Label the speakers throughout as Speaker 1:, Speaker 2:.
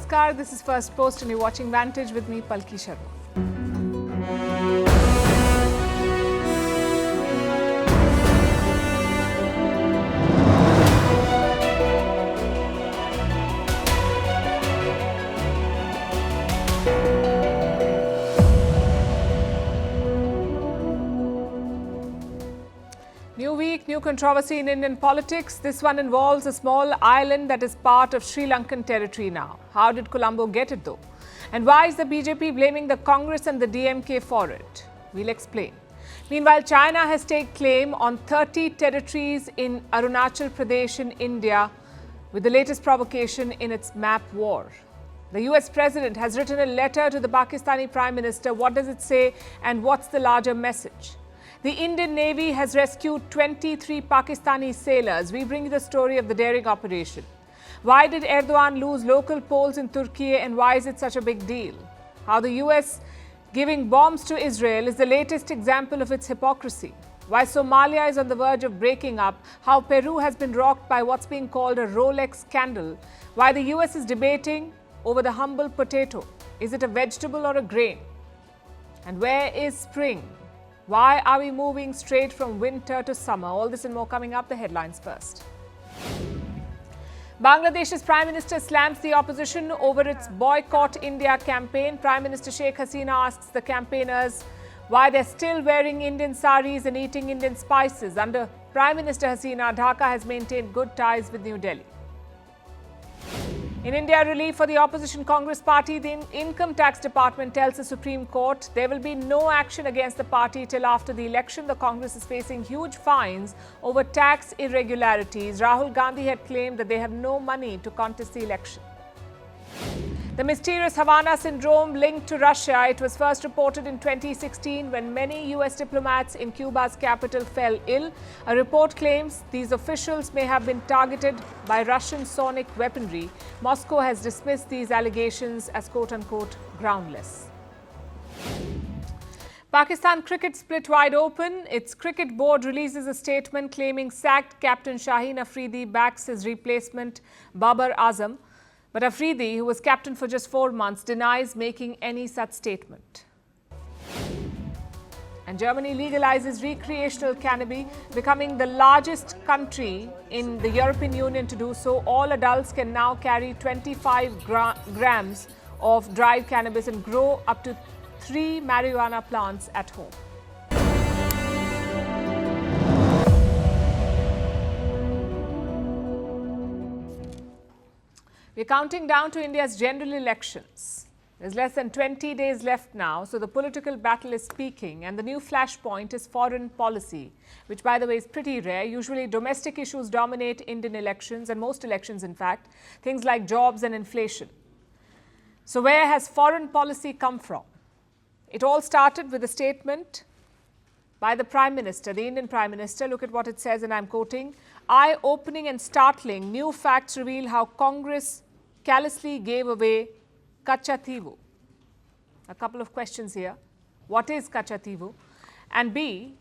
Speaker 1: Namaskar, this is Firstpost and you're watching Vantage with me, Palki Sharma. New week, new controversy in Indian politics. This one involves a small island that is part of Sri Lankan territory now. How did Colombo get it though? And why is the BJP blaming the Congress and the DMK for it? We'll explain. Meanwhile, China has taken claim on 30 territories in Arunachal Pradesh in India with the latest provocation in its map war. The US President has written a letter to the Pakistani Prime Minister. What does it say and what's the larger message? The Indian Navy has rescued 23 Pakistani sailors. We bring you the story of the daring operation. Why did Erdogan lose local polls in Turkey and why is it such a big deal? How the US giving bombs to Israel is the latest example of its hypocrisy. Why Somalia is on the verge of breaking up. How Peru has been rocked by what's being called a Rolex scandal. Why the US is debating over the humble potato. Is it a vegetable or a grain? And where is spring? Why are we moving straight from winter to summer? All this and more coming up. The headlines first. Bangladesh's Prime Minister slams the opposition over its Boycott India campaign. Prime Minister Sheikh Hasina asks the campaigners why they're still wearing Indian saris and eating Indian spices. Under Prime Minister Hasina, Dhaka has maintained good ties with New Delhi. In India, relief for the opposition Congress party, the Income Tax Department tells the Supreme Court there will be no action against the party till after the election. The Congress is facing huge fines over tax irregularities. Rahul Gandhi had claimed that they have no money to contest the election. The mysterious Havana syndrome linked to Russia. It was first reported in 2016 when many US diplomats in Cuba's capital fell ill. A report claims these officials may have been targeted by Russian sonic weaponry. Moscow has dismissed these allegations as quote-unquote groundless. Pakistan cricket split wide open. Its cricket board releases a statement claiming sacked captain Shaheen Afridi backs his replacement Babar Azam. But Afridi, who was captain for just 4 months, denies making any such statement. And Germany legalizes recreational cannabis, becoming the largest country in the European Union to do so. All adults can now carry 25 grams of dried cannabis and grow up to 3 marijuana plants at home. We're counting down to India's general elections. There's less than 20 days left now, so the political battle is peaking and the new flashpoint is foreign policy, which by the way is pretty rare. Usually domestic issues dominate Indian elections and most elections in fact, things like jobs and inflation. So where has foreign policy come from? It all started with a statement by the Prime Minister, the Indian Prime Minister. Look at what it says and I'm quoting, "Eye-opening and startling, new facts reveal how Congress callously gave away Kachativu." A couple of questions here. What is Kachativu? And B,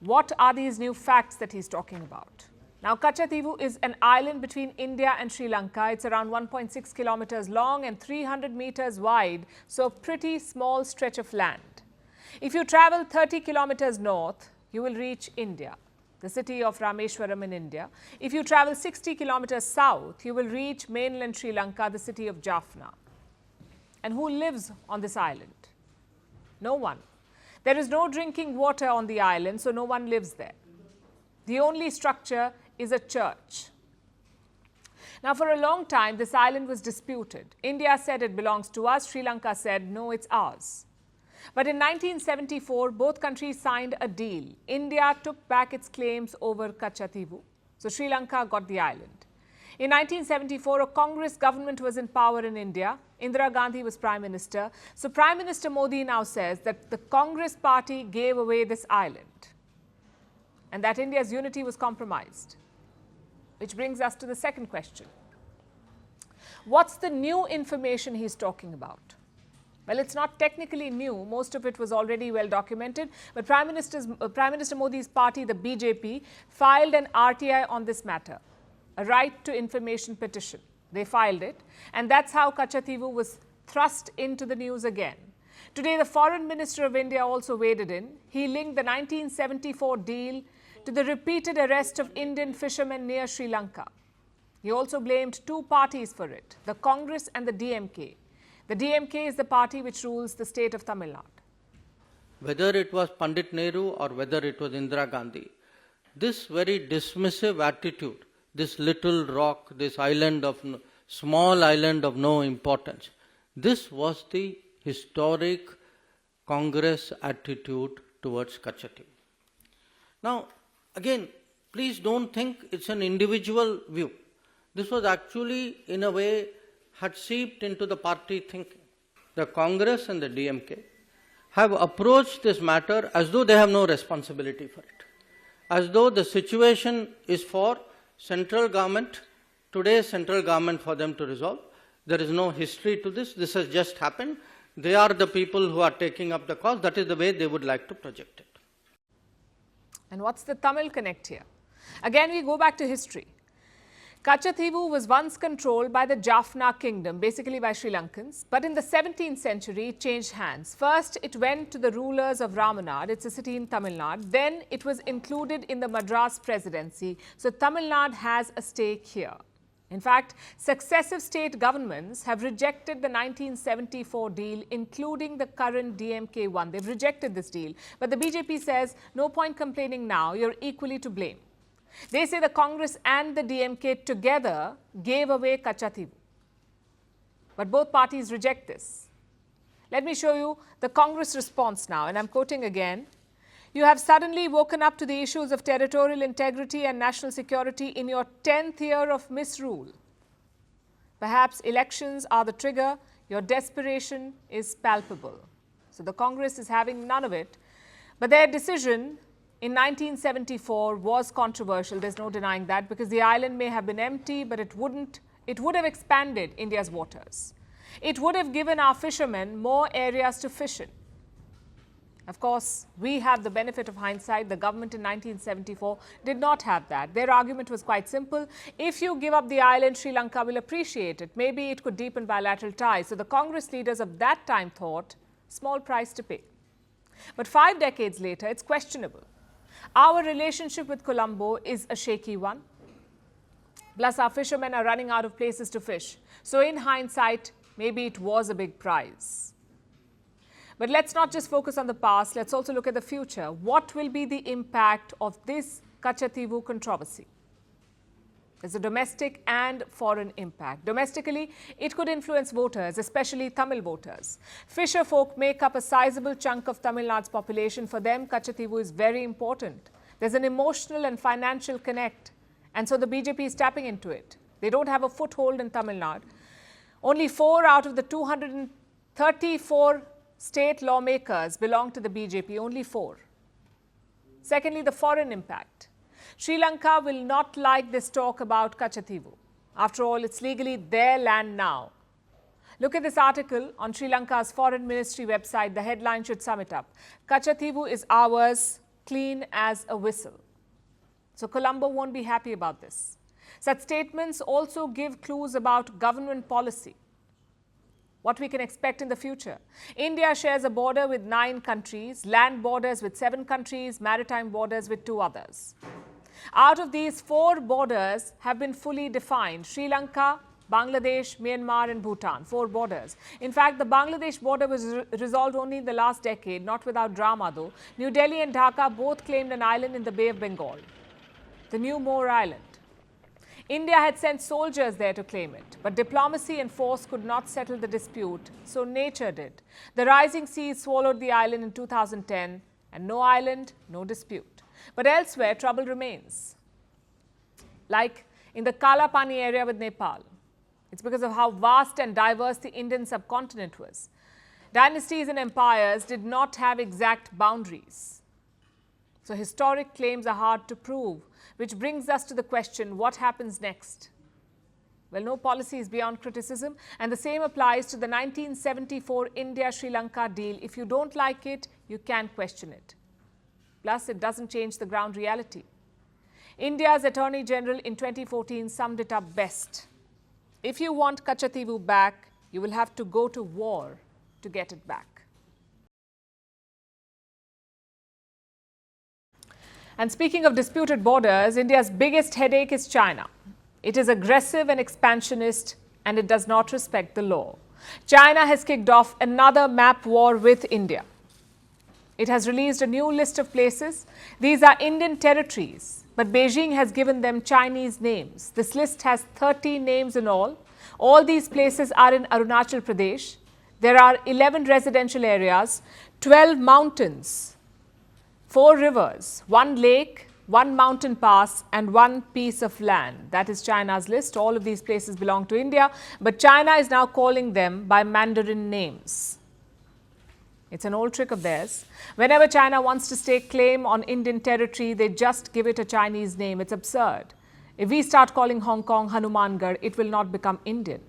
Speaker 1: what are these new facts that he's talking about? Now, Kachativu is an island between India and Sri Lanka. It's around 1.6 kilometers long and 300 meters wide, so a pretty small stretch of land. If you travel 30 kilometers north, you will reach India, the city of Rameshwaram in India. If you travel 60 kilometers south, you will reach mainland Sri Lanka, the city of Jaffna. And who lives on this island? No one. There is no drinking water on the island, so no one lives there. The only structure is a church. Now, for a long time, this island was disputed. India said it belongs to us. Sri Lanka said, no, it's ours. But in 1974, both countries signed a deal. India took back its claims over Kachativu. So Sri Lanka got the island. In 1974, a Congress government was in power in India. Indira Gandhi was Prime Minister. So Prime Minister Modi now says that the Congress party gave away this island and that India's unity was compromised. Which brings us to the second question. What's the new information he's talking about? Well, it's not technically new. Most of it was already well documented. But Prime Minister Modi's party, the BJP, filed an RTI on this matter, a right to information petition. They filed it, and that's how Kachativu was thrust into the news again. Today, the Foreign Minister of India also waded in. He linked the 1974 deal to the repeated arrest of Indian fishermen near Sri Lanka. He also blamed two parties for it, the Congress and the DMK. The DMK is the party which rules the state of Tamil Nadu.
Speaker 2: Whether it was Pandit Nehru or whether it was Indira Gandhi, this very dismissive attitude, this little rock, this small island of no importance, this was the historic Congress attitude towards Kachativu. Now, again, please don't think it's an individual view. This was actually, in a way, had seeped into the party thinking. The Congress and the DMK have approached this matter as though they have no responsibility for it, as though the situation is for central government, today's central government, for them to resolve. There is no history to this. This has just happened. They are the people who are taking up the cause. That is the way they would like to project it.
Speaker 1: And what's the Tamil connect here? Again, we go back to history. Kachativu was once controlled by the Jaffna kingdom, basically by Sri Lankans. But in the 17th century, it changed hands. First, it went to the rulers of Ramanad. It's a city in Tamil Nadu. Then, it was included in the Madras presidency. So, Tamil Nadu has a stake here. In fact, successive state governments have rejected the 1974 deal, including the current DMK one. They've rejected this deal. But the BJP says, no point complaining now, you're equally to blame. They say the Congress and the DMK together gave away Kachativu. But both parties reject this. Let me show you the Congress response now, and I'm quoting again. You have suddenly woken up to the issues of territorial integrity and national security in your 10th year of misrule. Perhaps elections are the trigger. Your desperation is palpable. So the Congress is having none of it. But their decision in 1974 was controversial. There's no denying that, because the island may have been empty, but it would have expanded India's waters. It would have given our fishermen more areas to fish in. Of course, we have the benefit of hindsight. The government in 1974 did not have that. Their argument was quite simple. If you give up the island, Sri Lanka will appreciate it. Maybe it could deepen bilateral ties. So the Congress leaders of that time thought, small price to pay. But 5 decades later, it's questionable. Our relationship with Colombo is a shaky one. Plus, our fishermen are running out of places to fish. So in hindsight, maybe it was a big prize. But let's not just focus on the past. Let's also look at the future. What will be the impact of this Kachativu controversy? There's a domestic and foreign impact. Domestically, it could influence voters, especially Tamil voters. Fisher folk make up a sizable chunk of Tamil Nadu's population. For them, Kachativu is very important. There's an emotional and financial connect. And so the BJP is tapping into it. They don't have a foothold in Tamil Nadu. Only 4 out of the 234 state lawmakers belong to the BJP, only 4. Secondly, the foreign impact. Sri Lanka will not like this talk about Kachativu. After all, it's legally their land now. Look at this article on Sri Lanka's foreign ministry website. The headline should sum it up. Kachativu is ours, clean as a whistle. So Colombo won't be happy about this. Such statements also give clues about government policy. What we can expect in the future. India shares a border with 9 countries, land borders with 7 countries, maritime borders with 2 others. Out of these, 4 borders have been fully defined. Sri Lanka, Bangladesh, Myanmar and Bhutan, 4 borders. In fact, the Bangladesh border was resolved only in the last decade, not without drama though. New Delhi and Dhaka both claimed an island in the Bay of Bengal, the New Moor Island. India had sent soldiers there to claim it, but diplomacy and force could not settle the dispute, so nature did. The rising seas swallowed the island in 2010, and no island, no dispute. But elsewhere, trouble remains. Like in the Kalapani area with Nepal. It's because of how vast and diverse the Indian subcontinent was. Dynasties and empires did not have exact boundaries. So historic claims are hard to prove, which brings us to the question, what happens next? Well, no policy is beyond criticism, and the same applies to the 1974 India-Sri Lanka deal. If you don't like it, you can question it. Plus, it doesn't change the ground reality. India's Attorney General in 2014 summed it up best. If you want Kachativu back, you will have to go to war to get it back. And speaking of disputed borders, India's biggest headache is China. It is aggressive and expansionist, and it does not respect the law. China has kicked off another map war with India. It has released a new list of places. These are Indian territories, but Beijing has given them Chinese names. This list has 30 names in all. All these places are in Arunachal Pradesh. There are 11 residential areas, 12 mountains, 4 rivers, 1 lake, 1 mountain pass and 1 piece of land. That is China's list. All of these places belong to India, but China is now calling them by Mandarin names. It's an old trick of theirs. Whenever China wants to stake claim on Indian territory, they just give it a Chinese name. It's absurd. If we start calling Hong Kong Hanumangarh, it will not become Indian.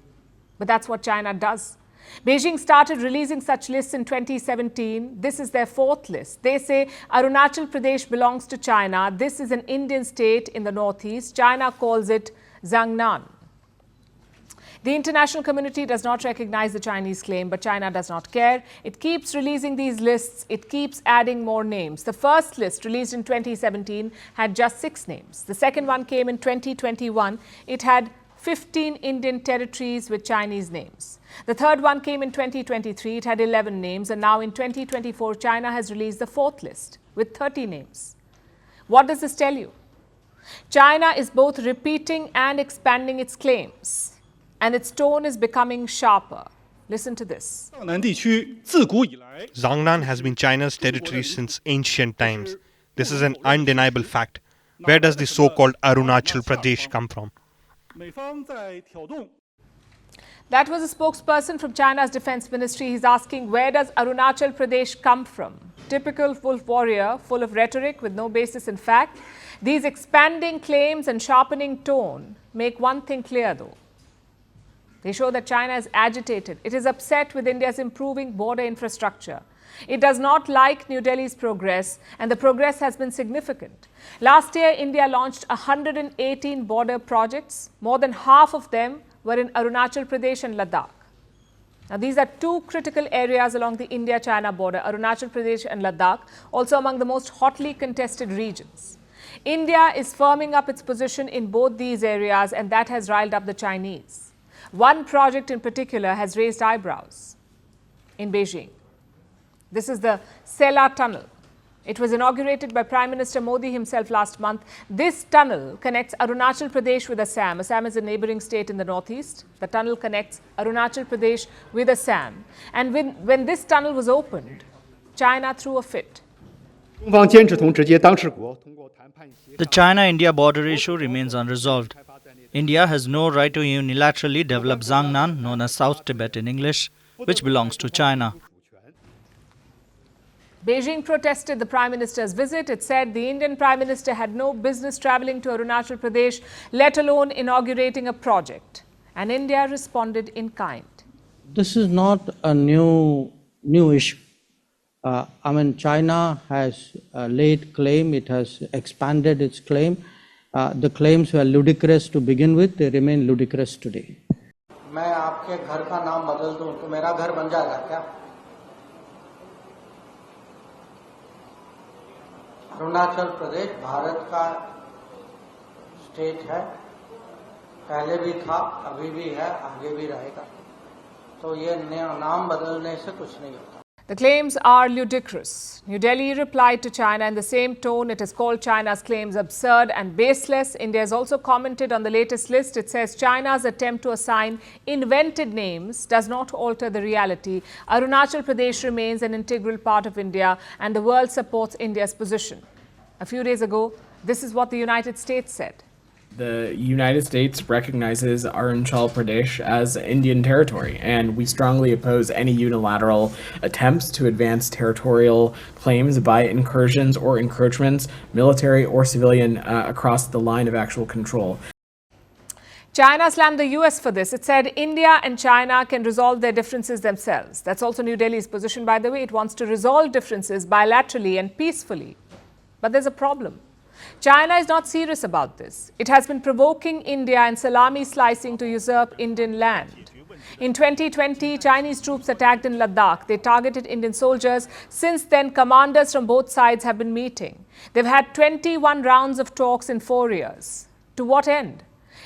Speaker 1: But that's what China does. Beijing started releasing such lists in 2017. This is their 4th list. They say Arunachal Pradesh belongs to China. This is an Indian state in the northeast. China calls it Jiangnan. The international community does not recognize the Chinese claim, but China does not care. It keeps releasing these lists. It keeps adding more names. The first list, released in 2017, had just 6 names. The second one came in 2021. It had 15 Indian territories with Chinese names. The third one came in 2023. It had 11 names. And now in 2024, China has released the 4th list with 30 names. What does this tell you? China is both repeating and expanding its claims, and its tone is becoming sharper. Listen to this.
Speaker 3: Jiangnan has been China's territory since ancient times. This is an undeniable fact. Where does the so-called Arunachal Pradesh come from?
Speaker 1: That was a spokesperson from China's defense ministry. He's asking, where does Arunachal Pradesh come from? Typical wolf warrior, full of rhetoric with no basis in fact. These expanding claims and sharpening tone make one thing clear though. They show that China is agitated. It is upset with India's improving border infrastructure. It does not like New Delhi's progress, and the progress has been significant. Last year, India launched 118 border projects. More than half of them were in Arunachal Pradesh and Ladakh. Now, these are 2 critical areas along the India-China border, Arunachal Pradesh and Ladakh, also among the most hotly contested regions. India is firming up its position in both these areas, and that has riled up the Chinese. One project in particular has raised eyebrows in Beijing. This is the Sela Tunnel. It was inaugurated by Prime Minister Modi himself last month. This tunnel connects Arunachal Pradesh with Assam. Assam is a neighboring state in the northeast. The tunnel connects Arunachal Pradesh with Assam. And when this tunnel was opened, China threw a fit.
Speaker 4: The China-India border issue remains unresolved. India has no right to unilaterally develop Jiangnan, known as South Tibet in English, which belongs to China.
Speaker 1: Beijing protested the Prime Minister's visit. It said the Indian Prime Minister had no business travelling to Arunachal Pradesh, let alone inaugurating a project. And India responded in kind.
Speaker 2: This is not a new issue. China has laid claim. It has expanded its claim. The claims were ludicrous to begin with. They remain ludicrous today. मैं आपके घर का नाम बदल दूं तो मेरा घर बन जाएगा क्या? अरुणाचल प्रदेश भारत का स्टेट है, पहले भी था, अभी भी है, आगे भी रहेगा. तो ये नाम बदलने से कुछ नहीं होता.
Speaker 1: The claims are ludicrous. New Delhi replied to China in the same tone. It has called China's claims absurd and baseless. India has also commented on the latest list. It says China's attempt to assign invented names does not alter the reality. Arunachal Pradesh remains an integral part of India, and the world supports India's position. A few days ago, this is what the United States said.
Speaker 5: The United States recognizes Arunachal Pradesh as Indian territory, and we strongly oppose any unilateral attempts to advance territorial claims by incursions or encroachments, military or civilian, across the line of actual control.
Speaker 1: China slammed the US for this. It said India and China can resolve their differences themselves. That's also New Delhi's position, by the way. It wants to resolve differences bilaterally and peacefully. But there's a problem. China is not serious about this. It has been provoking India and salami slicing to usurp Indian land. In 2020, Chinese troops attacked in Ladakh. They targeted Indian soldiers. Since then, commanders from both sides have been meeting. They've had 21 rounds of talks in 4 years. To what end?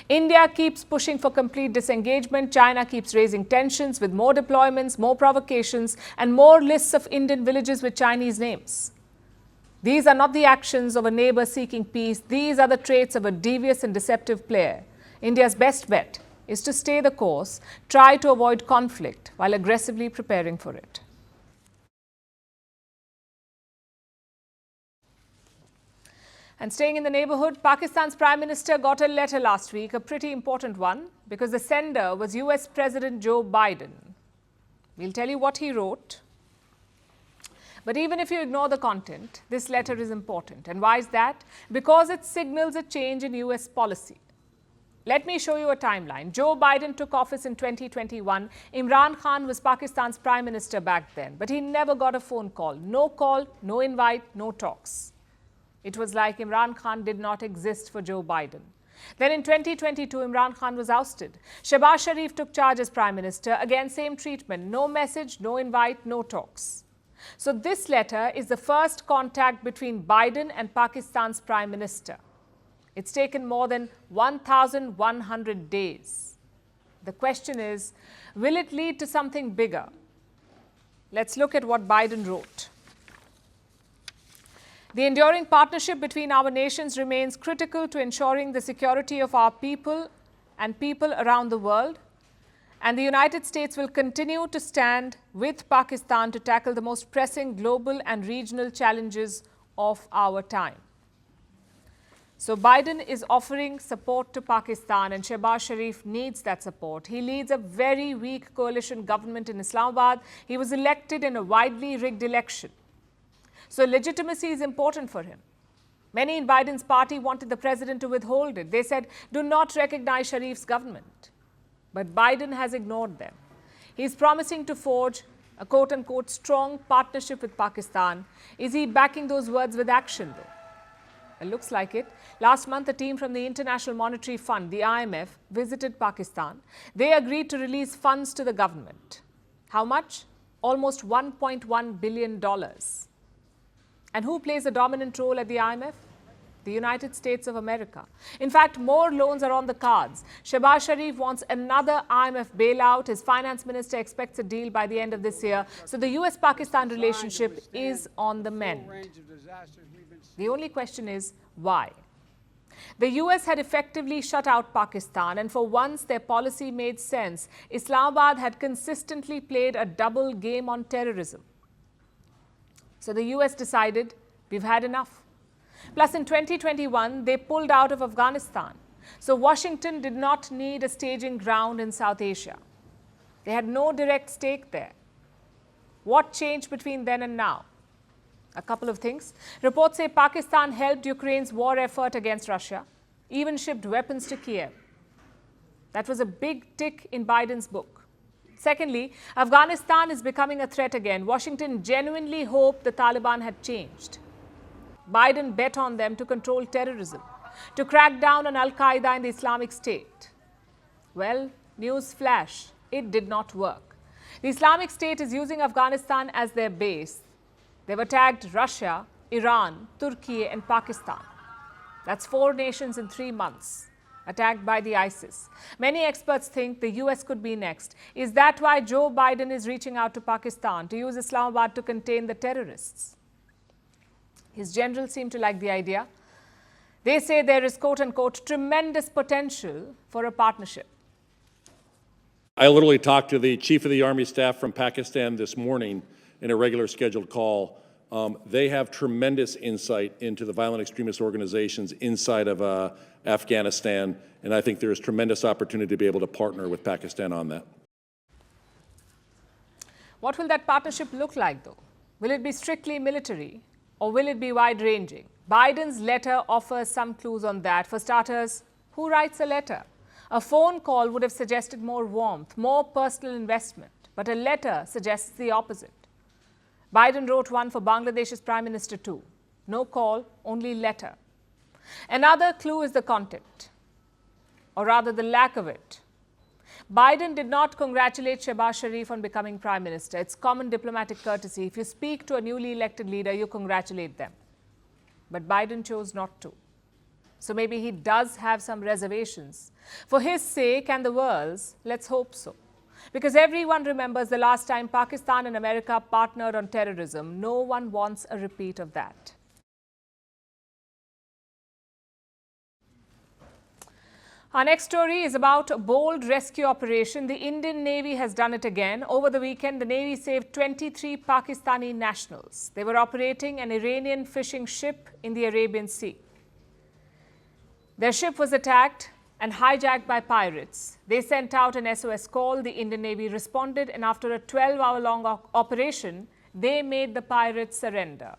Speaker 1: India keeps pushing for complete disengagement. China keeps raising tensions with more deployments, more provocations, and more lists of Indian villages with Chinese names. These are not the actions of a neighbor seeking peace. These are the traits of a devious and deceptive player. India's best bet is to stay the course, try to avoid conflict while aggressively preparing for it. And staying in the neighborhood, Pakistan's Prime Minister got a letter last week, a pretty important one, because the sender was US President Joe Biden. We'll tell you what he wrote. But even if you ignore the content, this letter is important. And why is that? Because it signals a change in US policy. Let me show you a timeline. Joe Biden took office in 2021. Imran Khan was Pakistan's Prime Minister back then, but he never got a phone call. No, no invite, no talks. It was like Imran Khan did not exist for Joe Biden. Then in 2022, Imran Khan was ousted. Shehbaz Sharif took charge as Prime Minister. Again, same treatment. No message, no invite, no talks. So this letter is the first contact between Biden and Pakistan's Prime Minister. It's taken more than 1,100 days. The question is, will it lead to something bigger? Let's look at what Biden wrote. The enduring partnership between our nations remains critical to ensuring the security of our people and people around the world. And the United States will continue to stand with Pakistan to tackle the most pressing global and regional challenges of our time. So Biden is offering support to Pakistan, and Shehbaz Sharif needs that support. He leads a very weak coalition government in Islamabad. He was elected in a widely rigged election. So legitimacy is important for him. Many in Biden's party wanted the president to withhold it. They said, do not recognize Sharif's government. But Biden has ignored them. He's promising to forge a quote-unquote strong partnership with Pakistan. Is he backing those words with action, though? It looks like it. Last month, a team from the International Monetary Fund, the IMF, visited Pakistan. They agreed to release funds to the government. How much? Almost $1.1 billion. And who plays a dominant role at the IMF? The United States of America. In fact, more loans are on the cards. Shehbaz Sharif wants another IMF bailout. His finance minister expects a deal by the end of this year. So the US-Pakistan relationship is on the mend. The only question is, why? The US had effectively shut out Pakistan, and for once their policy made sense. Islamabad had consistently played a double game on terrorism. So the US decided, we've had enough. Plus, in 2021, they pulled out of Afghanistan. So Washington did not need a staging ground in South Asia. They had no direct stake there. What changed between then and now? A couple of things. Reports say Pakistan helped Ukraine's war effort against Russia, even shipped weapons to Kiev. That was a big tick in Biden's book. Secondly, Afghanistan is becoming a threat again. Washington genuinely hoped the Taliban had changed. Biden bet on them to control terrorism, to crack down on Al-Qaeda and the Islamic State. Well, news flash, it did not work. The Islamic State is using Afghanistan as their base. They've attacked Russia, Iran, Turkey, and Pakistan. That's 4 nations in 3 months attacked by the ISIS. Many experts think the US could be next. Is that why Joe Biden is reaching out to Pakistan to use Islamabad to contain the terrorists? His generals seem to like the idea. They say there is, quote-unquote, tremendous potential for a partnership.
Speaker 6: I literally talked to the Chief of the Army Staff from Pakistan this morning in a regular scheduled call. They have tremendous insight into the violent extremist organizations inside of Afghanistan, and I think there is tremendous opportunity to be able to partner with Pakistan on that.
Speaker 1: What will that partnership look like, though? Will it be strictly military, or will it be wide-ranging? Biden's letter offers some clues on that. For starters, who writes a letter? A phone call would have suggested more warmth, more personal investment, but a letter suggests the opposite. Biden wrote one for Bangladesh's Prime Minister too. No call, only letter. Another clue is the content, or rather the lack of it. Biden did not congratulate Shehbaz Sharif on becoming Prime Minister. It's common diplomatic courtesy. If you speak to a newly elected leader, you congratulate them. But Biden chose not to. So maybe he does have some reservations. For his sake and the world's, let's hope so. Because everyone remembers the last time Pakistan and America partnered on terrorism. No one wants a repeat of that. Our next story is about a bold rescue operation. The Indian Navy has done it again. Over the weekend, the Navy saved 23 Pakistani nationals. They were operating an Iranian fishing ship in the Arabian Sea. Their ship was attacked and hijacked by pirates. They sent out an SOS call. The Indian Navy responded, and after a 12-hour-long operation, they made the pirates surrender.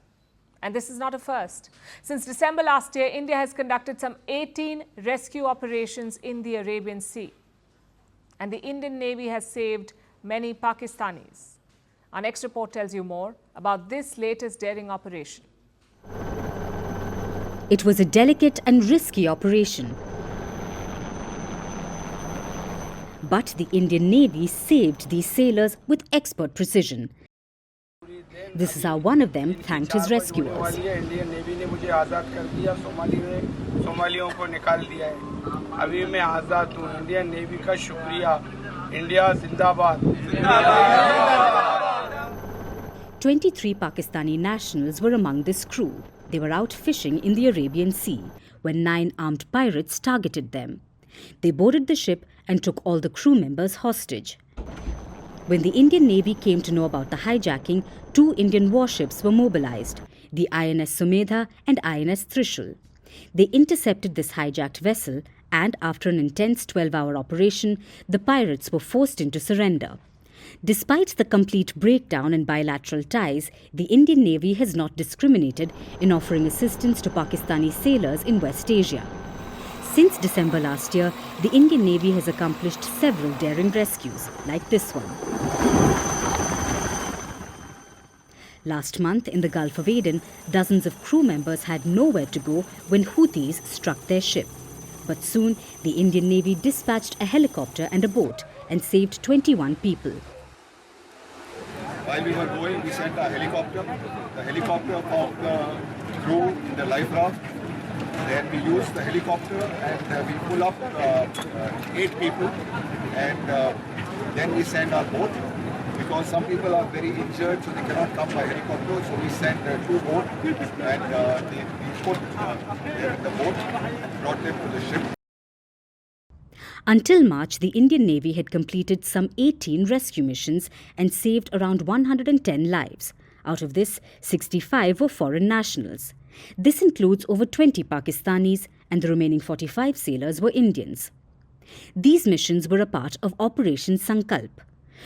Speaker 1: And this is not a first. Since December last year, India has conducted some 18 rescue operations in the Arabian Sea. And the Indian Navy has saved many Pakistanis. Our next report tells you more about this latest daring operation.
Speaker 7: It was a delicate and risky operation. But the Indian Navy saved these sailors with expert precision. This is how one of them thanked his rescuers. "23 Pakistani nationals were among this crew. They were out fishing in the Arabian Sea when 9 armed pirates targeted them. They boarded the ship and took all the crew members hostage. When the Indian Navy came to know about the hijacking, 2 Indian warships were mobilized, the INS Sumedha and INS Trishul. They intercepted this hijacked vessel, and after an intense 12-hour operation, the pirates were forced into surrender. Despite the complete breakdown in bilateral ties, the Indian Navy has not discriminated in offering assistance to Pakistani sailors in West Asia. Since December last year, the Indian Navy has accomplished several daring rescues, like this one. Last month, in the Gulf of Aden, dozens of crew members had nowhere to go when Houthis struck their ship. But soon, the Indian Navy dispatched a helicopter and a boat and saved 21 people.
Speaker 8: While we were going, we sent a helicopter. The helicopter found the crew in the life raft. Then we use the helicopter and we pull up 8 people, and then we send our boat, because some people are very injured, so they cannot come by helicopter. So we sent 2 boats, and we put them in the boat and brought them to the ship.
Speaker 7: Until March, the Indian Navy had completed some 18 rescue missions and saved around 110 lives. Out of this, 65 were foreign nationals. This includes over 20 Pakistanis, and the remaining 45 sailors were Indians. These missions were a part of Operation Sankalp.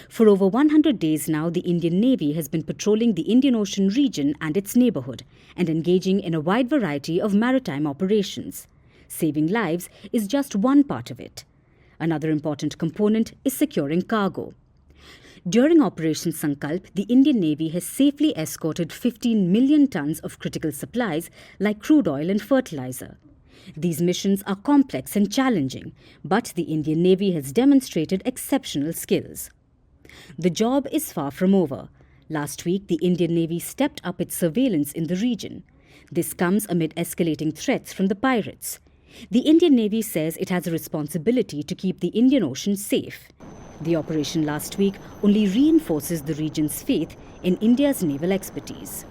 Speaker 7: For over 100 days now, the Indian Navy has been patrolling the Indian Ocean region and its neighbourhood and engaging in a wide variety of maritime operations. Saving lives is just one part of it. Another important component is securing cargo. During Operation Sankalp, the Indian Navy has safely escorted 15 million tons of critical supplies like crude oil and fertilizer. These missions are complex and challenging, but the Indian Navy has demonstrated exceptional skills. The job is far from over. Last week, the Indian Navy stepped up its surveillance in the region. This comes amid escalating threats from the pirates. The Indian Navy says it has a responsibility to keep the Indian Ocean safe. The operation last week only reinforces the region's faith in India's naval expertise.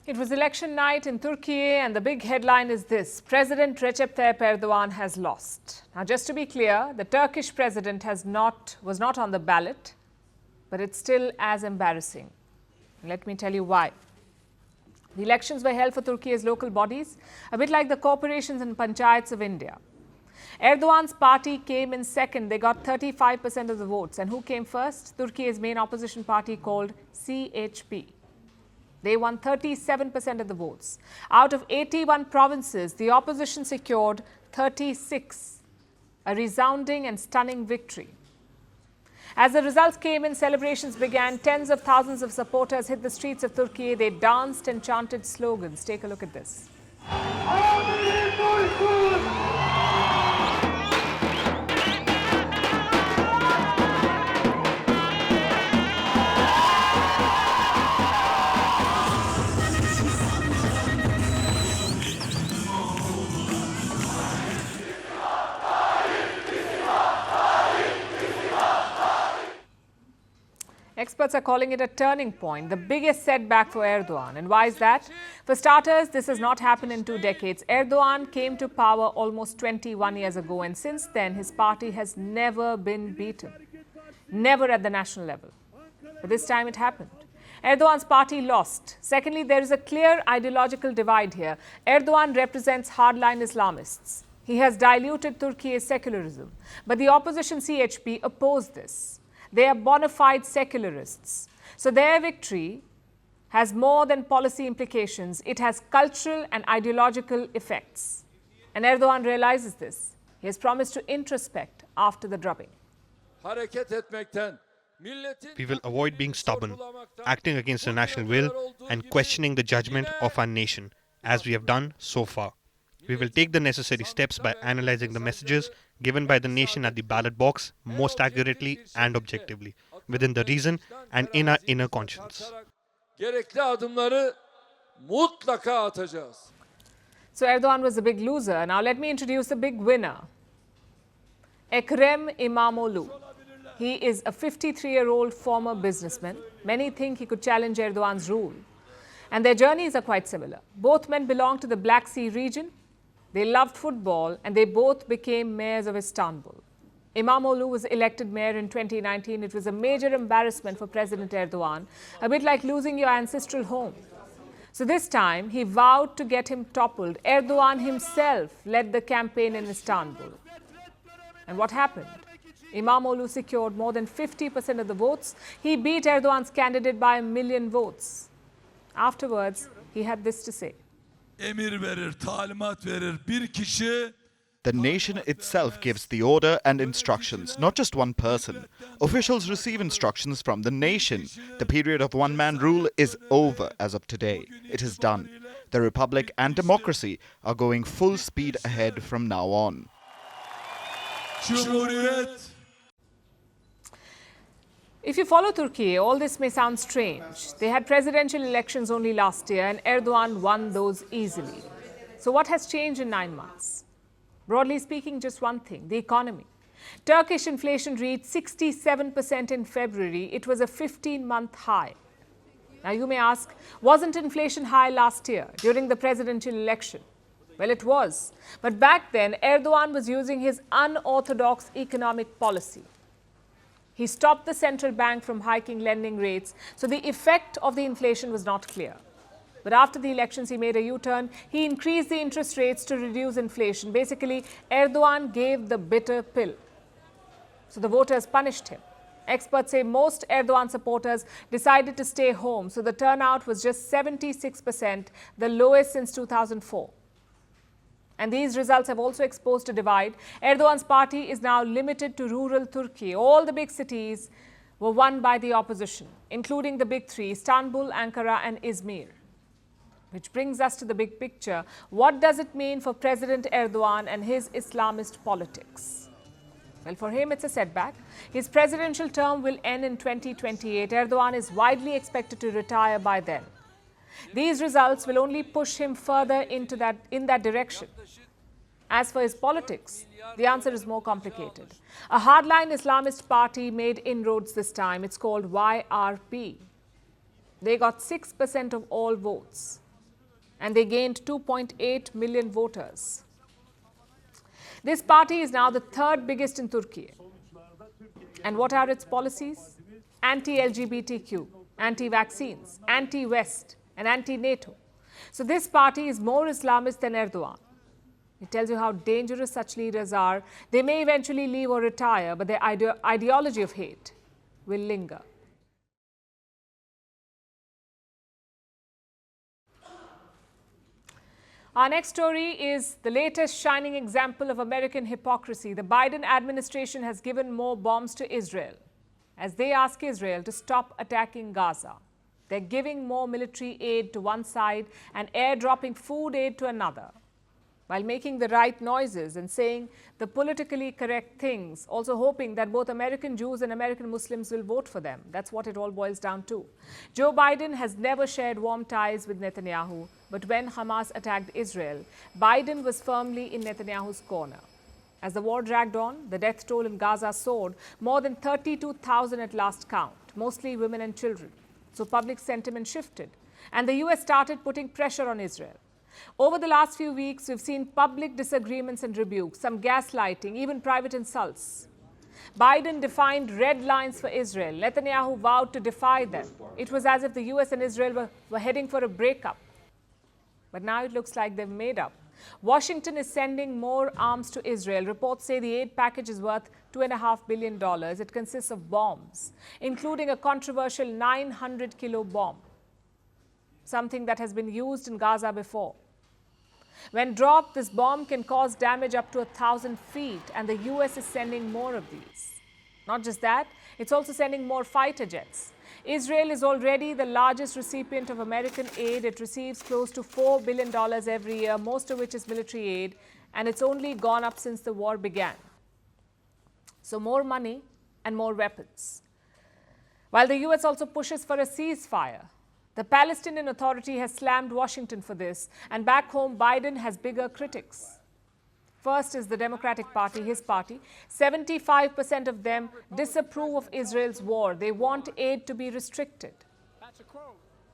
Speaker 1: It was election night in Turkey, and the big headline is this: President Recep Tayyip Erdogan has lost. Now, just to be clear, the Turkish president was not on the ballot, but it's still as embarrassing. Let me tell you why. The elections were held for Turkey's local bodies, a bit like the corporations and panchayats of India. Erdogan's party came in second. They got 35% of the votes. And who came first? Turkey's main opposition party called CHP. They won 37% of the votes. Out of 81 provinces, the opposition secured 36, a resounding and stunning victory. As the results came in, celebrations began. Tens of thousands of supporters hit the streets of Turkey. They danced and chanted slogans. Take a look at this. Experts are calling it a turning point, the biggest setback for Erdogan. And why is that? For starters, this has not happened in 2 decades. Erdogan came to power almost 21 years ago, and since then, his party has never been beaten. Never at the national level. But this time it happened. Erdogan's party lost. Secondly, there is a clear ideological divide here. Erdogan represents hardline Islamists. He has diluted Turkey's secularism. But the opposition CHP opposed this. They are bona fide secularists. So their victory has more than policy implications. It has cultural and ideological effects. And Erdogan realizes this. He has promised to introspect after the drubbing.
Speaker 3: We will avoid being stubborn, acting against the national will, and questioning the judgment of our nation, as we have done so far. We will take the necessary steps by analyzing the messages given by the nation at the ballot box most accurately and objectively, within the reason and in our inner conscience.
Speaker 1: So Erdogan was a big loser. Now let me introduce the big winner, Ekrem İmamoğlu. He is a 53-year-old former businessman. Many think he could challenge Erdogan's rule. And their journeys are quite similar. Both men belong to the Black Sea region. They loved football and they both became mayors of Istanbul. İmamoğlu was elected mayor in 2019. It was a major embarrassment for President Erdogan, a bit like losing your ancestral home. So this time, he vowed to get him toppled. Erdogan himself led the campaign in Istanbul. And what happened? İmamoğlu secured more than 50% of the votes. He beat Erdogan's candidate by 1 million votes. Afterwards, he had this to say.
Speaker 9: Emir verir, talimat verir bir kişi.
Speaker 10: The nation itself gives the order and instructions, not just one person. Officials receive instructions from the nation. The period of one-man rule is over as of today. It is done. The republic and democracy are going full speed ahead from now on.
Speaker 9: Cumhuriyet.
Speaker 1: If you follow Turkey, all this may sound strange. They had presidential elections only last year and Erdogan won those easily. So what has changed in 9 months? Broadly speaking, just one thing, the economy. Turkish inflation reached 67% in February. It was a 15-month high. Now you may ask, wasn't inflation high last year during the presidential election? Well, it was. But back then, Erdogan was using his unorthodox economic policy. He stopped the central bank from hiking lending rates, so the effect of the inflation was not clear. But after the elections, he made a U-turn. He increased the interest rates to reduce inflation. Basically, Erdogan gave the bitter pill. So the voters punished him. Experts say most Erdogan supporters decided to stay home, so the turnout was just 76%, the lowest since 2004. And these results have also exposed a divide. Erdogan's party is now limited to rural Turkey. All the big cities were won by the opposition, including the big three, Istanbul, Ankara and Izmir. Which brings us to the big picture. What does it mean for President Erdogan and his Islamist politics? Well, for him, it's a setback. His presidential term will end in 2028. Erdogan is widely expected to retire by then. These results will only push him further in that direction. As for his politics, the answer is more complicated. A hardline Islamist party made inroads this time. It's called YRP. They got 6% of all votes, and they gained 2.8 million voters. This party is now the third biggest in Turkey. And what are its policies? Anti-LGBTQ, anti-vaccines, anti-West, and anti-NATO. So this party is more Islamist than Erdogan. It tells you how dangerous such leaders are. They may eventually leave or retire, but their ideology of hate will linger. Our next story is the latest shining example of American hypocrisy. The Biden administration has given more bombs to Israel. as they ask Israel to stop attacking Gaza. They're giving more military aid to one side and airdropping food aid to another, while making the right noises and saying the politically correct things, also hoping that both American Jews and American Muslims will vote for them. That's what it all boils down to. Joe Biden has never shared warm ties with Netanyahu, but when Hamas attacked Israel, Biden was firmly in Netanyahu's corner. As the war dragged on, the death toll in Gaza soared, more than 32,000 at last count, mostly women and children. So public sentiment shifted, and the US started putting pressure on Israel. Over the last few weeks, we've seen public disagreements and rebukes, some gaslighting, even private insults. Biden defined red lines for Israel. Netanyahu vowed to defy them. It was as if the US and Israel were heading for a breakup. But now it looks like they've made up. Washington is sending more arms to Israel. Reports say the aid package is worth $2.5 billion. It consists of bombs, including a controversial 900-kilo bomb, something that has been used in Gaza before. When dropped, this bomb can cause damage up to 1,000 feet, and the US is sending more of these. Not just that, it's also sending more fighter jets. Israel is already the largest recipient of American aid. It receives close to $4 billion every year, most of which is military aid, and it's only gone up since the war began. So more money and more weapons. While the US also pushes for a ceasefire, the Palestinian Authority has slammed Washington for this, and back home, Biden has bigger critics. First is the Democratic Party, his party. 75% of them disapprove of Israel's war. They want aid to be restricted.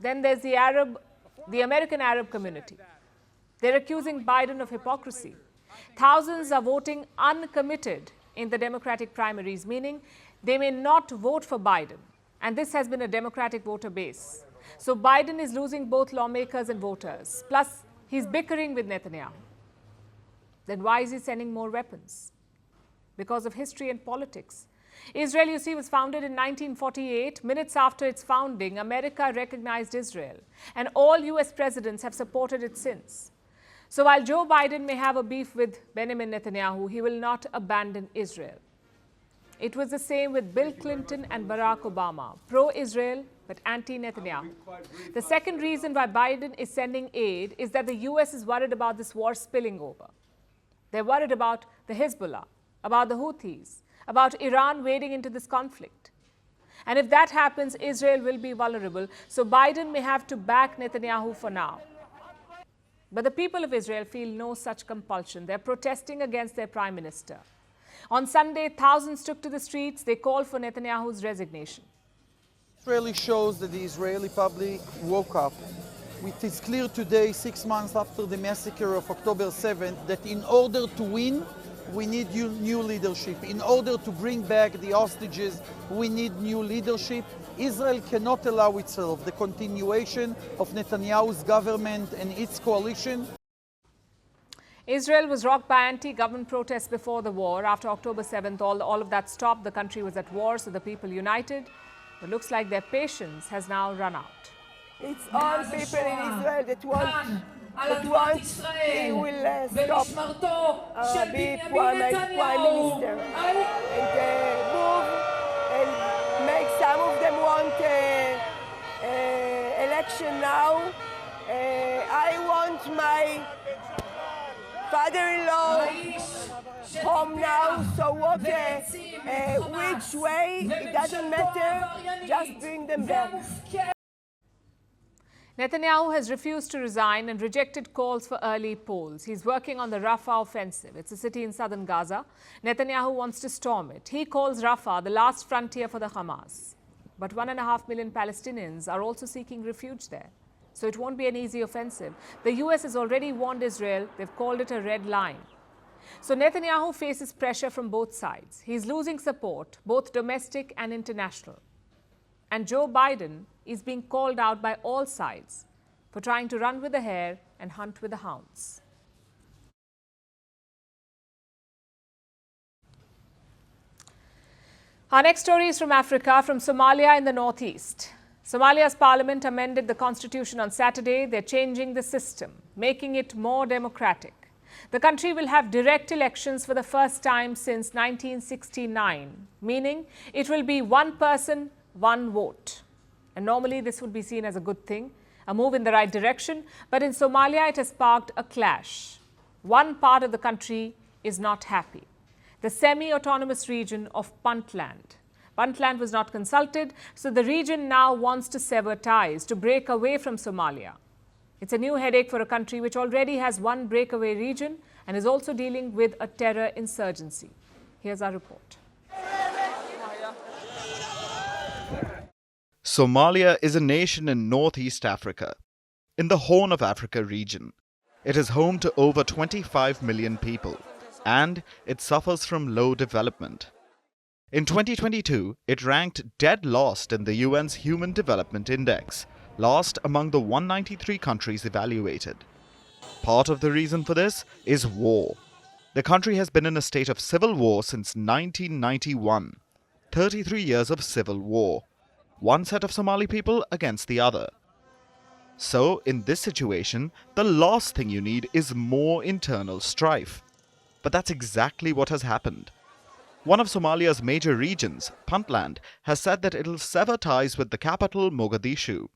Speaker 1: Then there's the American Arab community. They're accusing Biden of hypocrisy. Thousands are voting uncommitted in the Democratic primaries, meaning they may not vote for Biden. And this has been a Democratic voter base. So Biden is losing both lawmakers and voters. Plus, he's bickering with Netanyahu. Then why is he sending more weapons? Because of history and politics. Israel, you see, was founded in 1948. Minutes after its founding, America recognized Israel. And all US presidents have supported it since. So while Joe Biden may have a beef with Benjamin Netanyahu, he will not abandon Israel. It was the same with Bill Clinton and Barack Obama, pro-Israel but anti-Netanyahu. The second reason why Biden is sending aid is that the US is worried about this war spilling over. They're worried about the Hezbollah, about the Houthis, about Iran wading into this conflict. And if that happens, Israel will be vulnerable. So Biden may have to back Netanyahu for now. But the people of Israel feel no such compulsion. They're protesting against their prime minister. On Sunday, thousands took to the streets. They called for Netanyahu's resignation.
Speaker 11: Israeli shows that the Israeli public woke up. It is clear today, 6 months after the massacre of October 7th, that in order to win, we need new leadership. In order to bring back the hostages, we need new leadership. Israel cannot allow itself the continuation of Netanyahu's government and its coalition.
Speaker 1: Israel was rocked by anti-government protests before the war. After October 7th, all of that stopped. The country was at war, so the people united. It looks like their patience has now run out.
Speaker 12: It's all people in Israel that want he will stop be prime minister and move and make some of them want election now. I want my father-in-law home now, so what, which way, it doesn't matter, just bring them back.
Speaker 1: Netanyahu has refused to resign and rejected calls for early polls. He's working on the Rafah offensive. It's a city in southern Gaza. Netanyahu wants to storm it. He calls Rafah the last frontier for the Hamas. But 1.5 million Palestinians are also seeking refuge there. So it won't be an easy offensive. The US has already warned Israel. They've called it a red line. So Netanyahu faces pressure from both sides. He's losing support, both domestic and international. And Joe Biden is being called out by all sides for trying to run with the hare and hunt with the hounds. Our next story is from Africa, from Somalia in the northeast. Somalia's parliament amended the constitution on Saturday. They're changing the system, making it more democratic. The country will have direct elections for the first time since 1969, meaning it will be one person, one vote. And normally this would be seen as a good thing, a move in the right direction, but in Somalia it has sparked a clash. One part of the country is not happy, the semi-autonomous region of Puntland. Puntland was not consulted, so the region now wants to sever ties, to break away from Somalia. It's a new headache for a country which already has one breakaway region and is also dealing with a terror insurgency. Here's our report.
Speaker 10: Somalia is a nation in northeast Africa, in the Horn of Africa region. It is home to over 25 million people, and it suffers from low development. In 2022, it ranked dead last in the UN's Human Development Index, last among the 193 countries evaluated. Part of the reason for this is war. The country has been in a state of civil war since 1991. 33 years of civil war. One set of Somali people against the other. So, in this situation, the last thing you need is more internal strife. But that's exactly what has happened. One of Somalia's major regions, Puntland, has said that it'll sever ties with the capital, Mogadishu.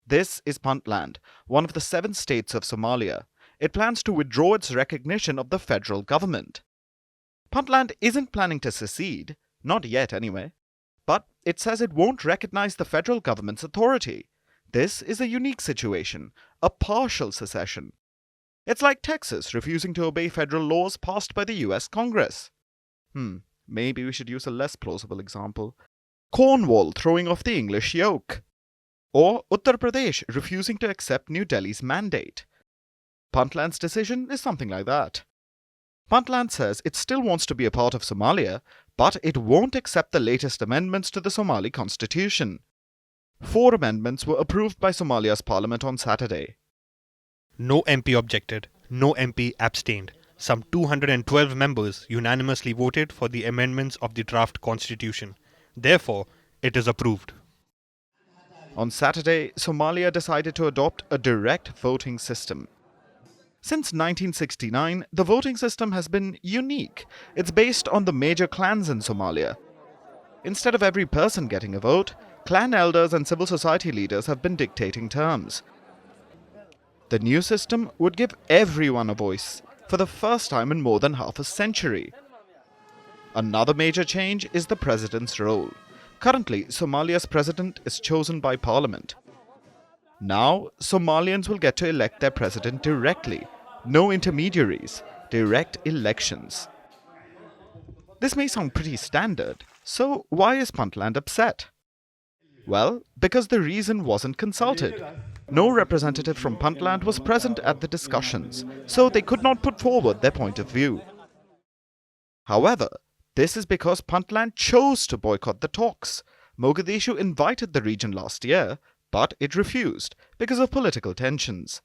Speaker 10: This is Puntland, one of the 7 states of Somalia. It plans to withdraw its recognition of the federal government. Puntland isn't planning to secede, not yet anyway, but it says it won't recognize the federal government's authority. This is a unique situation, a partial secession. It's like Texas refusing to obey federal laws passed by the US Congress. Maybe we should use a less plausible example. Cornwall throwing off the English yoke. Or Uttar Pradesh refusing to accept New Delhi's mandate. Puntland's decision is something like that. Puntland says it still wants to be a part of Somalia, but it won't accept the latest amendments to the Somali constitution. 4 amendments were approved by Somalia's parliament on Saturday.
Speaker 3: No MP objected, no MP abstained. Some 212 members unanimously voted for the amendments of the draft constitution. Therefore, it is approved.
Speaker 10: On Saturday, Somalia decided to adopt a direct voting system. Since 1969, the voting system has been unique. It's based on the major clans in Somalia. Instead of every person getting a vote, clan elders and civil society leaders have been dictating terms. The new system would give everyone a voice, for the first time in more than half a century. Another major change is the president's role. Currently, Somalia's president is chosen by parliament. Now, Somalians will get to elect their president directly. No intermediaries, direct elections. This may sound pretty standard, so why is Puntland upset? Well, because the region wasn't consulted. No representative from Puntland was present at the discussions, so they could not put forward their point of view. However, this is because Puntland chose to boycott the talks. Mogadishu invited the region last year, but it refused because of political tensions.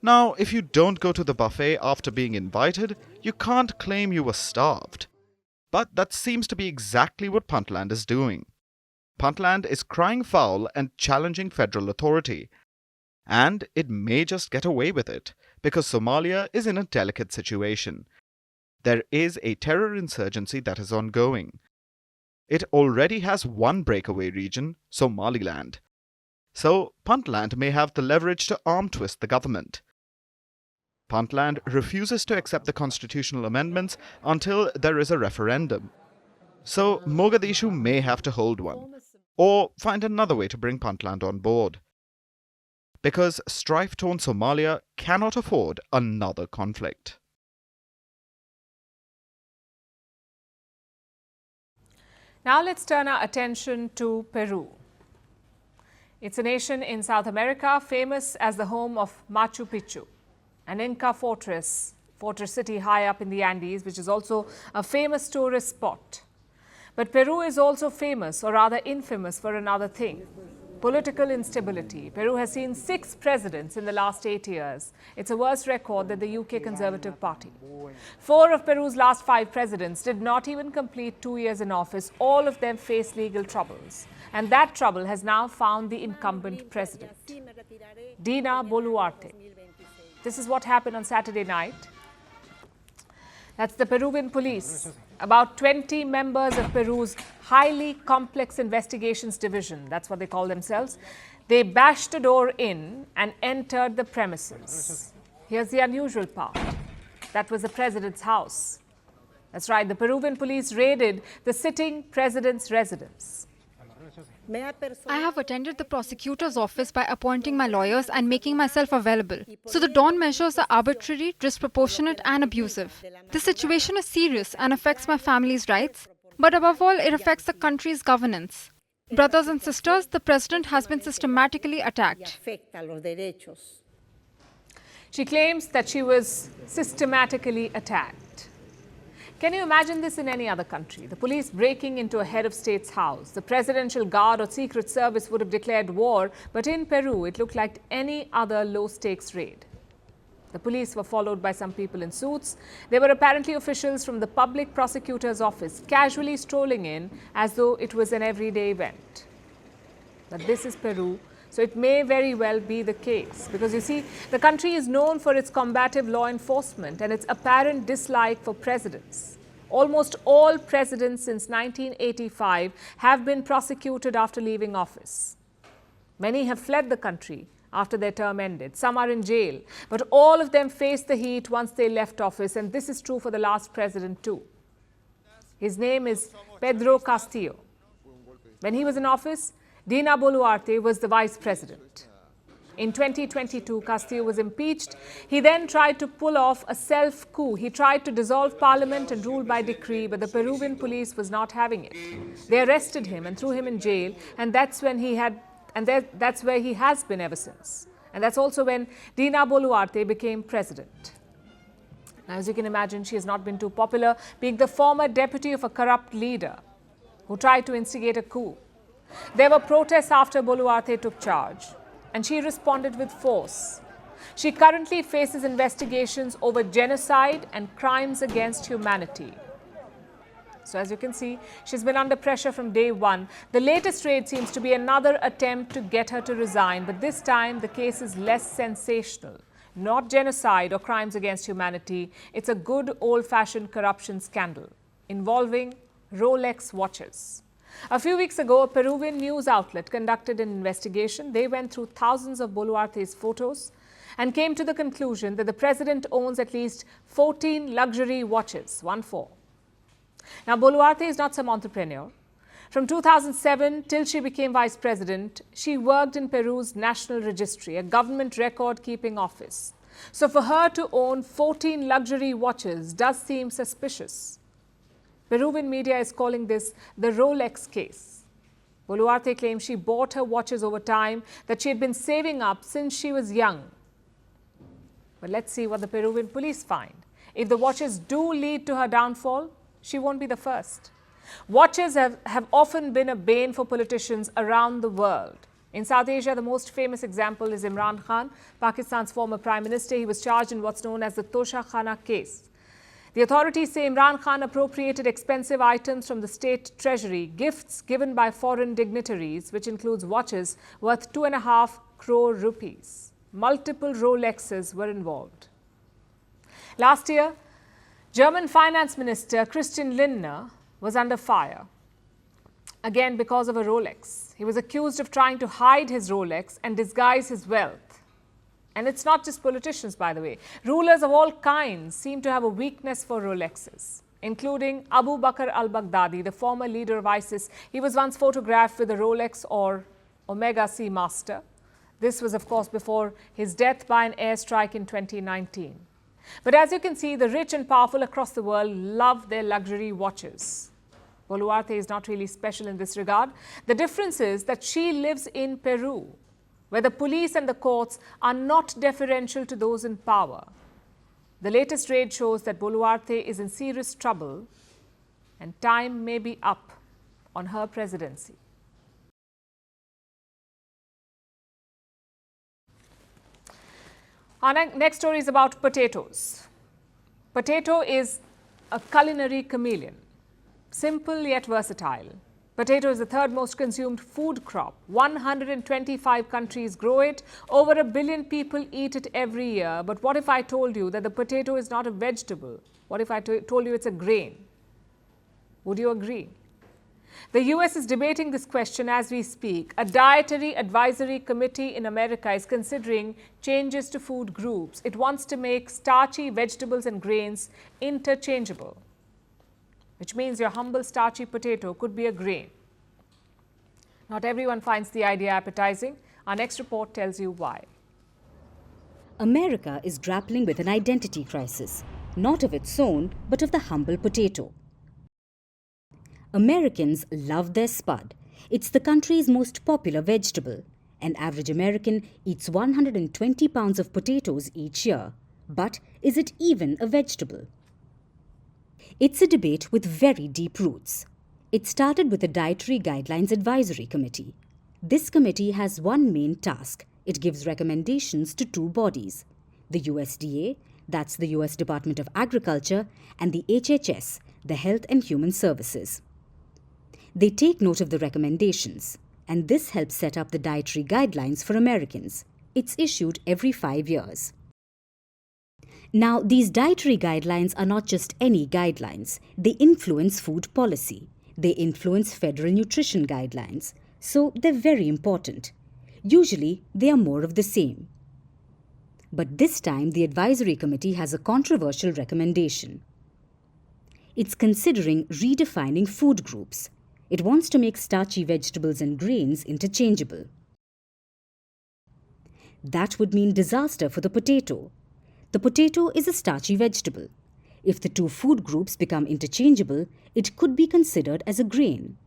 Speaker 10: Now, if you don't go to the buffet after being invited, you can't claim you were starved. But that seems to be exactly what Puntland is doing. Puntland is crying foul and challenging federal authority. And it may just get away with it, because Somalia is in a delicate situation. There is a terror insurgency that is ongoing. It already has one breakaway region, Somaliland. So, Puntland may have the leverage to arm twist the government. Puntland refuses to accept the constitutional amendments until there is a referendum. So, Mogadishu may have to hold one, or find another way to bring Puntland on board. Because strife-torn Somalia cannot afford another conflict.
Speaker 1: Now let's turn our attention to Peru. It's a nation in South America famous as the home of Machu Picchu, an Inca fortress city high up in the Andes, which is also a famous tourist spot. But Peru is also famous, or rather infamous, for another thing: political instability. Peru has seen 6 presidents in the last 8 years. It's a worse record than the UK Conservative Party. 4 of Peru's last 5 presidents did not even complete 2 years in office. All of them face legal troubles. And that trouble has now found the incumbent president, Dina Boluarte. This is what happened on Saturday night. That's the Peruvian police. About 20 members of Peru's highly complex investigations division, that's what they call themselves, they bashed a door in and entered the premises. Here's the unusual part. That was the president's house. That's right, the Peruvian police raided the sitting president's residence.
Speaker 13: I have attended the prosecutor's office by appointing my lawyers and making myself available. So the dawn measures are arbitrary, disproportionate and abusive. The situation is serious and affects my family's rights, but above all, it affects the country's governance. Brothers and sisters, the president has been systematically attacked.
Speaker 1: She claims that she was systematically attacked. Can you imagine this in any other country? The police breaking into a head of state's house. The presidential guard or secret service would have declared war, but in Peru, it looked like any other low-stakes raid. The police were followed by some people in suits. They were apparently officials from the public prosecutor's office, casually strolling in as though it was an everyday event. But this is Peru, so it may very well be the case. Because you see, the country is known for its combative law enforcement and its apparent dislike for presidents. Almost all presidents since 1985 have been prosecuted after leaving office. Many have fled the country after their term ended. Some are in jail, but all of them faced the heat once they left office, and this is true for the last president too. His name is Pedro Castillo. When he was in office, Dina Boluarte was the vice president. In 2022, Castillo was impeached. He then tried to pull off a self-coup. He tried to dissolve parliament and rule by decree, but the Peruvian police was not having it. They arrested him and threw him in jail, and that's where he has been ever since. And that's also when Dina Boluarte became president. Now, as you can imagine, she has not been too popular, being the former deputy of a corrupt leader who tried to instigate a coup. There were protests after Boluarte took charge, and she responded with force. She currently faces investigations over genocide and crimes against humanity. So as you can see, she's been under pressure from day one. The latest raid seems to be another attempt to get her to resign, but this time the case is less sensational. Not genocide or crimes against humanity. It's a good old-fashioned corruption scandal involving Rolex watches. A few weeks ago, a Peruvian news outlet conducted an investigation. They went through thousands of Boluarte's photos and came to the conclusion that the president owns at least 14 luxury watches, 1-4. Now, Boluarte is not some entrepreneur. From 2007 till she became vice president, she worked in Peru's National Registry, a government record-keeping office. So for her to own 14 luxury watches does seem suspicious. Peruvian media is calling this the Rolex case. Boluarte claims she bought her watches over time, that she had been saving up since she was young. But let's see what the Peruvian police find. If the watches do lead to her downfall, she won't be the first. Watches have often been a bane for politicians around the world. In South Asia, the most famous example is Imran Khan, Pakistan's former prime minister. He was charged in what's known as the Tosha Khana case. The authorities say Imran Khan appropriated expensive items from the state treasury, gifts given by foreign dignitaries, which includes watches worth 2.5 crore rupees. Multiple Rolexes were involved. Last year, German finance minister Christian Lindner was under fire, again because of a Rolex. He was accused of trying to hide his Rolex and disguise his wealth. And it's not just politicians, by the way. Rulers of all kinds seem to have a weakness for Rolexes, including Abu Bakr al-Baghdadi, the former leader of ISIS. He was once photographed with a Rolex or Omega Seamaster. This was, of course, before his death by an airstrike in 2019. But as you can see, the rich and powerful across the world love their luxury watches. Boluarte is not really special in this regard. The difference is that she lives in Peru, where the police and the courts are not deferential to those in power. The latest raid shows that Boluarte is in serious trouble and time may be up on her presidency. Our next story is about potatoes. Potato is a culinary chameleon, simple yet versatile. Potato is the third most consumed food crop. 125 countries grow it. Over 1 billion people eat it every year. But what if I told you that the potato is not a vegetable? What if I told you it's a grain? Would you agree? The US is debating this question as we speak. A dietary advisory committee in America is considering changes to food groups. It wants to make starchy vegetables and grains interchangeable, which means your humble starchy potato could be a grain. Not everyone finds the idea appetizing. Our next report tells you why.
Speaker 7: America is grappling with an identity crisis, not of its own, but of the humble potato. Americans love their spud. It's the country's most popular vegetable. An average American eats 120 pounds of potatoes each year. But is it even a vegetable? It's a debate with very deep roots. It started with the Dietary Guidelines Advisory Committee. This committee has one main task. It gives recommendations to two bodies, the USDA, that's the US Department of Agriculture, and the HHS, the Health and Human Services. They take note of the recommendations, and this helps set up the dietary guidelines for Americans. It's issued every 5 years. Now, these dietary guidelines are not just any guidelines. They influence food policy. They influence federal nutrition guidelines. So they're very important. Usually, they are more of the same. But this time, the advisory committee has a controversial recommendation. It's considering redefining food groups. It wants to make starchy vegetables and grains interchangeable. That would mean disaster for the potato. The potato is a starchy vegetable. If the two food groups become interchangeable, it could be considered as a grain.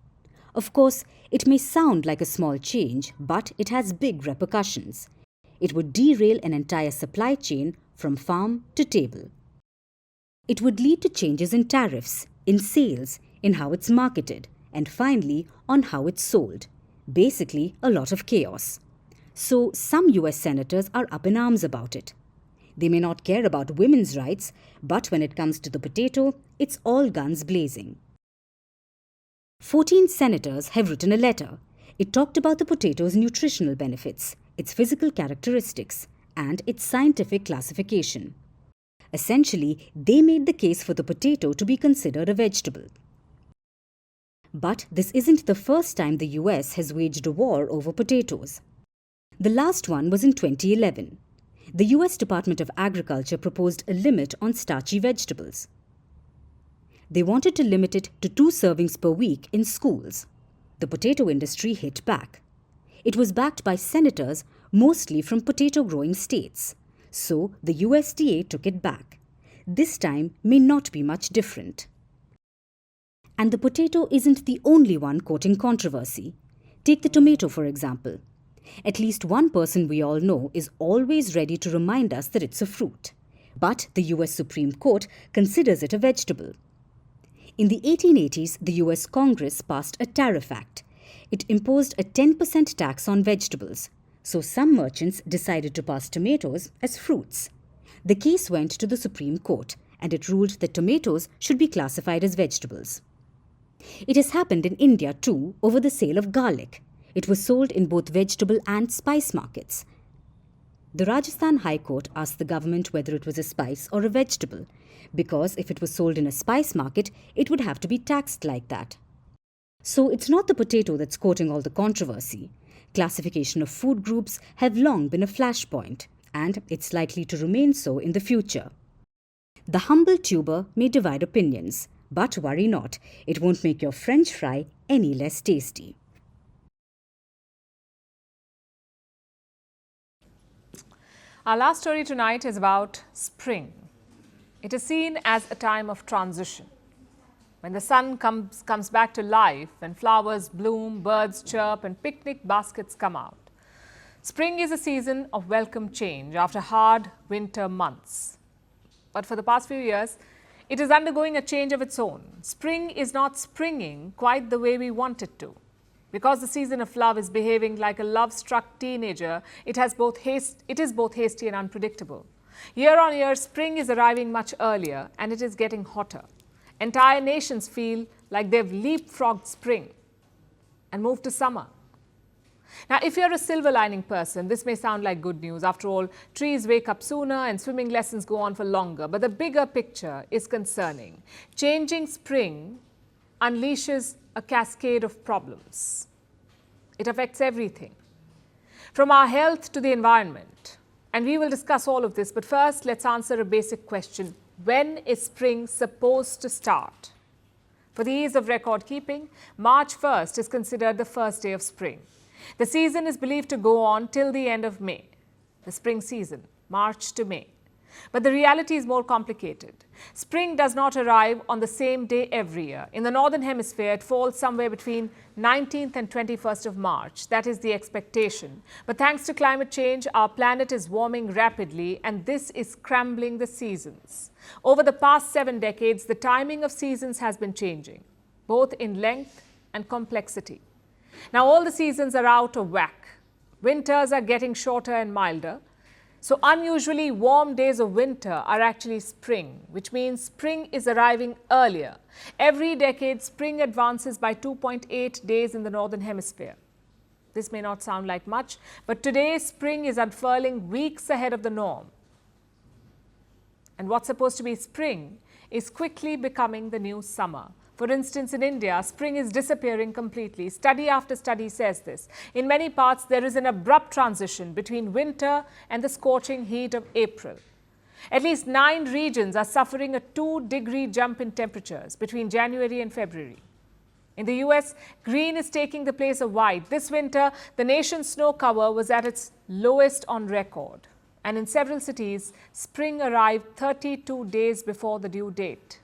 Speaker 7: Of course, it may sound like a small change, but it has big repercussions. It would derail an entire supply chain from farm to table. It would lead to changes in tariffs, in sales, in how it's marketed, and finally on how it's sold. Basically, a lot of chaos. So some US senators are up in arms about it. They may not care about women's rights, but when it comes to the potato, it's all guns blazing. 14 senators have written a letter. It talked about the potato's nutritional benefits, its physical characteristics, and its scientific classification. Essentially, they made the case for the potato to be considered a vegetable. But this isn't the first time the US has waged a war over potatoes. The last one was in 2011. The US Department of Agriculture proposed a limit on starchy vegetables. They wanted to limit it to 2 servings per week in schools. The potato industry hit back. It was backed by senators, mostly from potato-growing states. So the USDA took it back. This time may not be much different. And the potato isn't the only one courting controversy. Take the tomato, for example. At least one person we all know is always ready to remind us that it's a fruit. But the US Supreme Court considers it a vegetable. In the 1880s, the US Congress passed a tariff act. It imposed a 10% tax on vegetables. So some merchants decided to pass tomatoes as fruits. The case went to the Supreme Court, and it ruled that tomatoes should be classified as vegetables. It has happened in India too over the sale of garlic. It was sold in both vegetable and spice markets. The Rajasthan High Court asked the government whether it was a spice or a vegetable, because if it was sold in a spice market, it would have to be taxed like that. So it's not the potato that's courting all the controversy. Classification of food groups have long been a flashpoint, and it's likely to remain so in the future. The humble tuber may divide opinions, but worry not, it won't make your French fry any less tasty.
Speaker 1: Our last story tonight is about spring. It is seen as a time of transition. When the sun comes back to life, when flowers bloom, birds chirp, and picnic baskets come out. Spring is a season of welcome change after hard winter months. But for the past few years, it is undergoing a change of its own. Spring is not springing quite the way we want it to. Because the season of love is behaving like a love-struck teenager, it is both hasty and unpredictable. Year on year, spring is arriving much earlier, and it is getting hotter. Entire nations feel like they've leapfrogged spring. and move to summer. Now, if you're a silver lining person, this may sound like good news. After all, trees wake up sooner and swimming lessons go on for longer. But the bigger picture is concerning. Changing spring unleashes a cascade of problems. It affects everything, from our health to the environment. And we will discuss all of this. But first, let's answer a basic question. When is spring supposed to start? For the ease of record keeping, March 1st is considered the first day of spring. The season is believed to go on till the end of May, the spring season, March to May. But the reality is more complicated. Spring does not arrive on the same day every year. In the Northern Hemisphere, it falls somewhere between 19th and 21st of March. That is the expectation. But thanks to climate change, our planet is warming rapidly, and this is scrambling the seasons. Over the past 7 decades, the timing of seasons has been changing, both in length and complexity. Now, all the seasons are out of whack. Winters are getting shorter and milder. So unusually warm days of winter are actually spring, which means spring is arriving earlier. Every decade, spring advances by 2.8 days in the Northern Hemisphere. This may not sound like much, but today spring is unfurling weeks ahead of the norm. And what's supposed to be spring is quickly becoming the new summer. For instance, in India, spring is disappearing completely. Study after study says this. In many parts, there is an abrupt transition between winter and the scorching heat of April. At least 9 regions are suffering a 2-degree jump in temperatures between January and February. In the US, green is taking the place of white. This winter, the nation's snow cover was at its lowest on record. And in several cities, spring arrived 32 days before the due date,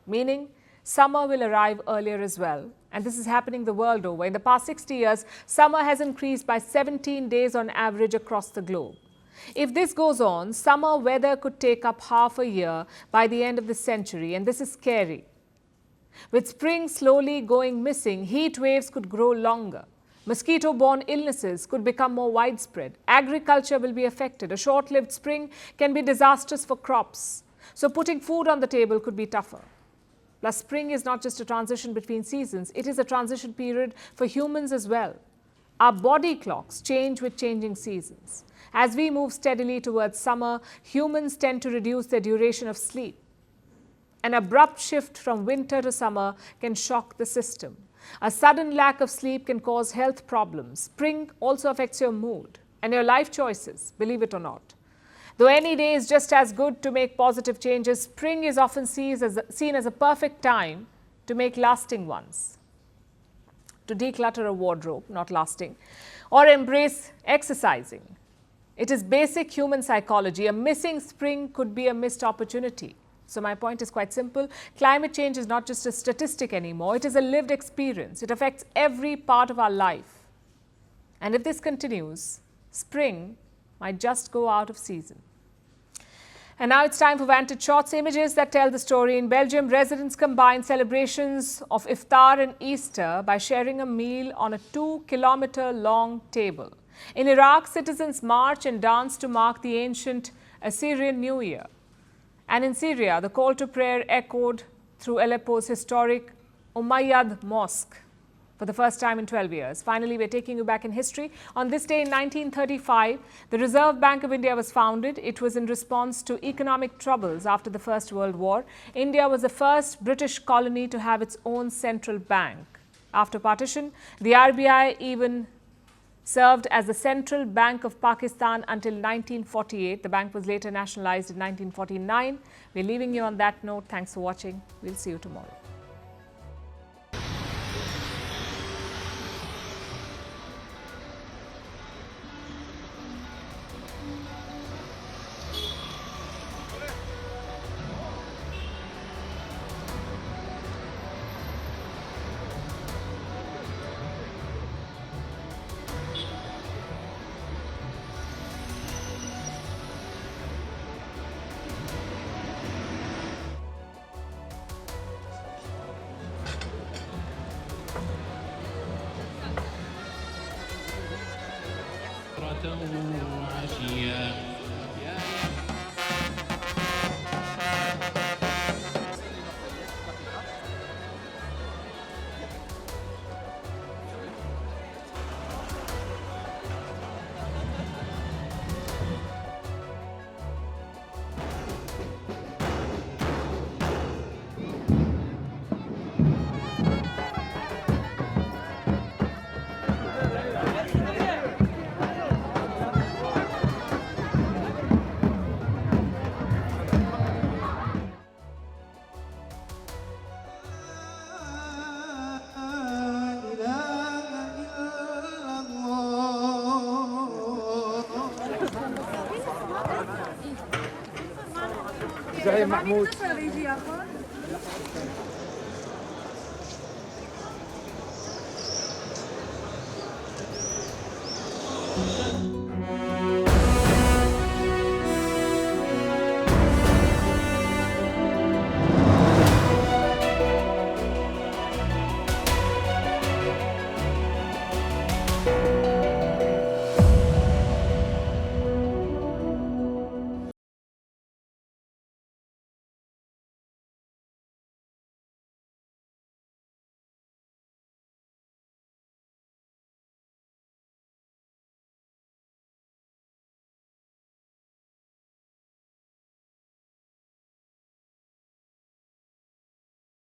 Speaker 1: meaning summer will arrive earlier as well. And this is happening the world over. In the past 60 years, summer has increased by 17 days on average across the globe. If this goes on, summer weather could take up half a year by the end of the century, and this is scary. With spring slowly going missing, heat waves could grow longer. Mosquito-borne illnesses could become more widespread. Agriculture will be affected. A short-lived spring can be disastrous for crops. So putting food on the table could be tougher. Plus, spring is not just a transition between seasons, it is a transition period for humans as well. Our body clocks change with changing seasons. As we move steadily towards summer, humans tend to reduce their duration of sleep. An abrupt shift from winter to summer can shock the system. A sudden lack of sleep can cause health problems. Spring also affects your mood and your life choices, believe it or not. Though any day is just as good to make positive changes, spring is often seen as a perfect time to make lasting ones. To declutter a wardrobe, not lasting, or embrace exercising. It is basic human psychology. A missing spring could be a missed opportunity. So my point is quite simple. Climate change is not just a statistic anymore. It is a lived experience. It affects every part of our life. And if this continues, spring might just go out of season. And now it's time for Vantage Shots, images that tell the story. In Belgium, residents combine celebrations of Iftar and Easter by sharing a meal on a 2-kilometer-long table. In Iraq, citizens march and dance to mark the ancient Assyrian New Year. And in Syria, the call to prayer echoed through Aleppo's historic Umayyad Mosque for the first time in 12 years. Finally, we're taking you back in history. On this day in 1935, the Reserve Bank of India was founded. It was in response to economic troubles after the First World War. India was the first British colony to have its own central bank. After partition, the RBI even served as the Central Bank of Pakistan until 1948. The bank was later nationalized in 1949. We're leaving you on that note. Thanks for watching. We'll see you tomorrow.
Speaker 12: زعيم محمود